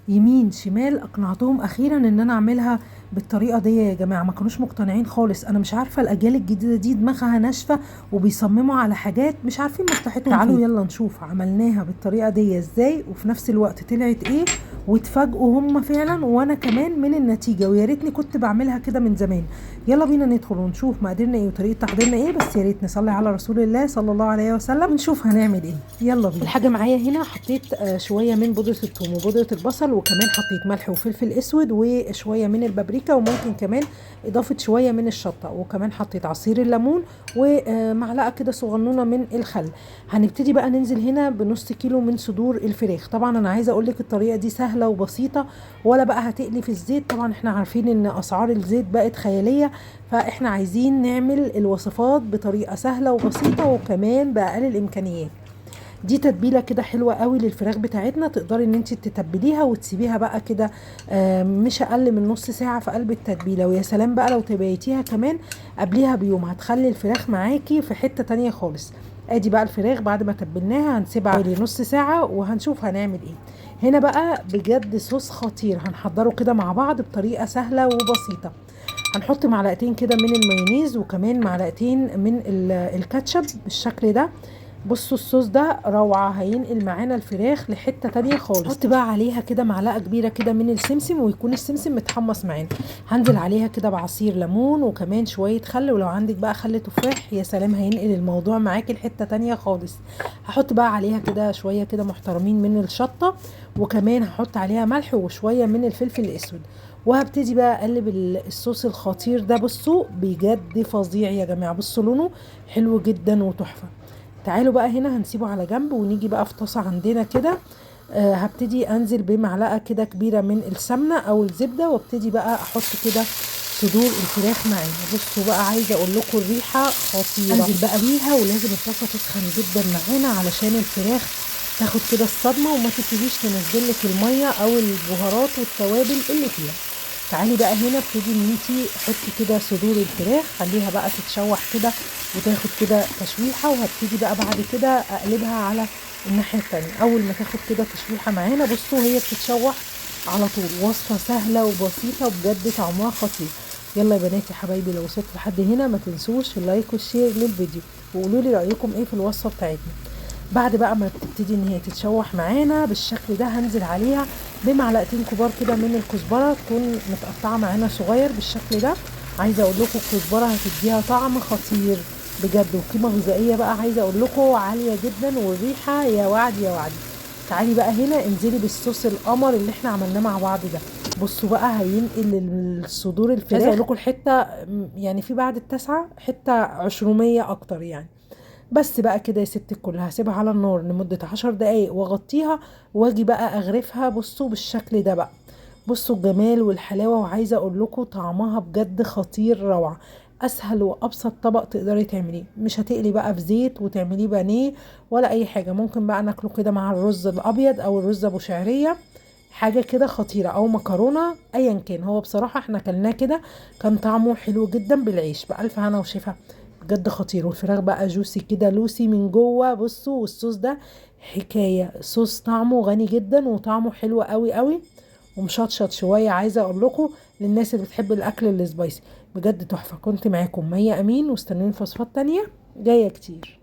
يمين شمال اقنعتهم اخيرا ان انا اعملها بالطريقه دي يا جماعه. ما كانوش مقتنعين خالص. انا مش عارفه الاجيال الجديده دي دماغها ناشفه وبيصمموا على حاجات مش عارفين مصلحتهم. تعالوا يلا نشوف عملناها بالطريقه دي ازاي وفي نفس الوقت طلعت ايه، واتفاجئوا هم فعلا وانا كمان من النتيجه، ويا ريتني كنت بعملها كده من زمان. يلا بينا ندخل ونشوف مقاديرنا ايه وطريقه تحضيرنا ايه، بس يا ريت نصلي على رسول الله صلى الله عليه وسلم ونشوف هنعمل ايه. يلا بينا. الحاجه معايا هنا حطيت شويه من بودره الثوم وبودره البصل، وكمان حطيت ملح وفلفل اسود وشويه من البابريكا، وممكن كمان اضافه شويه من الشطه، وكمان حطيت عصير الليمون ومعلقه كده صغنونه من الخل. هنبتدي بقى ننزل هنا بنص كيلو من صدور الفراخ. طبعا انا عايزه اقول لك الطريقه دي سهله وبسيطه، ولا بقى هتقلي في الزيت. طبعا احنا عارفين ان اسعار الزيت بقت خياليه، فاحنا عايزين نعمل الوصفات بطريقه سهله وبسيطه وكمان باقل الامكانيات. دي تتبيله كده حلوه قوي للفراخ بتاعتنا، تقدري ان انت تتبليها وتسيبيها بقى كده مش اقل من نص ساعه في قلب التتبيله. ويا سلام بقى لو تبيتيها كمان قبليها بيوم، هتخلي الفراخ معاكي في حته تانية خالص. ادي بقى الفراخ بعد ما تبلناها هنسيبها حوالي نص ساعه وهنشوف هنعمل ايه. هنا بقى بجد صوص خطير هنحضره كده مع بعض بطريقه سهله وبسيطه. هنحط معلقتين كده من المايونيز وكمان معلقتين من الكاتشب بالشكل ده. بصوا الصوص ده روعة، هينقل معانا الفراخ لحتة تانية خالص. حط بقى عليها كده معلقة كبيرة كده من السمسم، ويكون السمسم متحمص معانا. هنزل عليها كده بعصير ليمون وكمان شوية خل، ولو عندك بقى خل تفاح يا سلام هينقل الموضوع معاكي لحتة تانية خالص. هحط بقى عليها كده شوية كده محترمين من الشطة، وكمان هحط عليها ملح وشوية من الفلفل الاسود، وهبتدي بقى اقلب الصوص الخطير ده. بصوا بجد فظيع يا جماعة، بصوا لونه حلو جدا وتحفة. تعالوا بقى هنا هنسيبه على جنب، ونيجي بقى في طاسه عندنا كده. هبتدي انزل بمعلقه كده كبيره من السمنه او الزبده، وابتدي بقى احط كده صدور الفراخ معانا. بصوا بقى عايزه اقول لكم الريحه خطيره. انزل بقى بيها ولازم الطاسه تسخن جدا معانا علشان الفراخ تاخد كده الصدمه وما تبتديش تنزل لك الميه او البهارات والتوابل اللي فيها. تعالي بقى هنا ابتدي ان انتي حطي كده صدور الفراخ، خليها بقى تتشوح كده وتاخد كده تشويحه، وهبتدي بقى بعد كده اقلبها على الناحيه التانيه. اول ما تاخد كده تشويحه معانا بصوا هي بتتشوح على طول. وصفه سهله وبسيطه بجد طعمها خطير. يلا يا بناتي حبايبي، لو وصلت لحد هنا ما تنسوش اللايك والشير للفيديو، وقولوا لي رايكم ايه في الوصفه بتاعتنا. بعد بقى ما تبتدي ان هي تتشوح معانا بالشكل ده هنزل عليها بمعلقتين كبار كده من الكزبره، تكون متقطعه معانا صغير بالشكل ده. عايزه اقول لكم الكزبره هتديها طعم خطير بجد، وقيمه غذائيه بقى عايزه اقول لكم عاليه جدا، والريحه يا وعد يا وعد. تعالي بقى هنا انزلي بالصوص القمر اللي احنا عملناه مع بعض ده. بصوا بقى هينقل الصدور الفراخ. عايزه اقول لكم الحته يعني في بعد التاسعه حته عشرميه اكتر يعني. بس بقى كده يا ست الكل هسيبها على النار لمدة 10 دقايق واغطيها، واجي بقى اغرفها. بصوا بالشكل ده بقى، بصوا الجمال والحلاوة. وعايزة اقول لكم طعمها بجد خطير روعة. اسهل وابسط طبق تقدري تعمليه، مش هتقلي بقى في زيت وتعمليه بانيه ولا اي حاجة. ممكن بقى ناكله كده مع الرز الابيض او الرز ابو شعرية، حاجة كده خطيرة، او مكرونة ايا كان. هو بصراحة احنا كلناه كده كان طعمه حلو جدا بالعيش بألف هنا وشفا، بجد خطير. والفراخ بقى جوسي كده لوسي من جوه. بصوا والصوص ده حكاية، صوص طعمه غني جدا وطعمه حلو قوي قوي ومشطشط شوية. عايزة اقول لكم للناس اللي بتحب الاكل السبايسي بجد تحفة. كنت معاكم مي امين، واستنوني في وصفات تانية جاية كتير.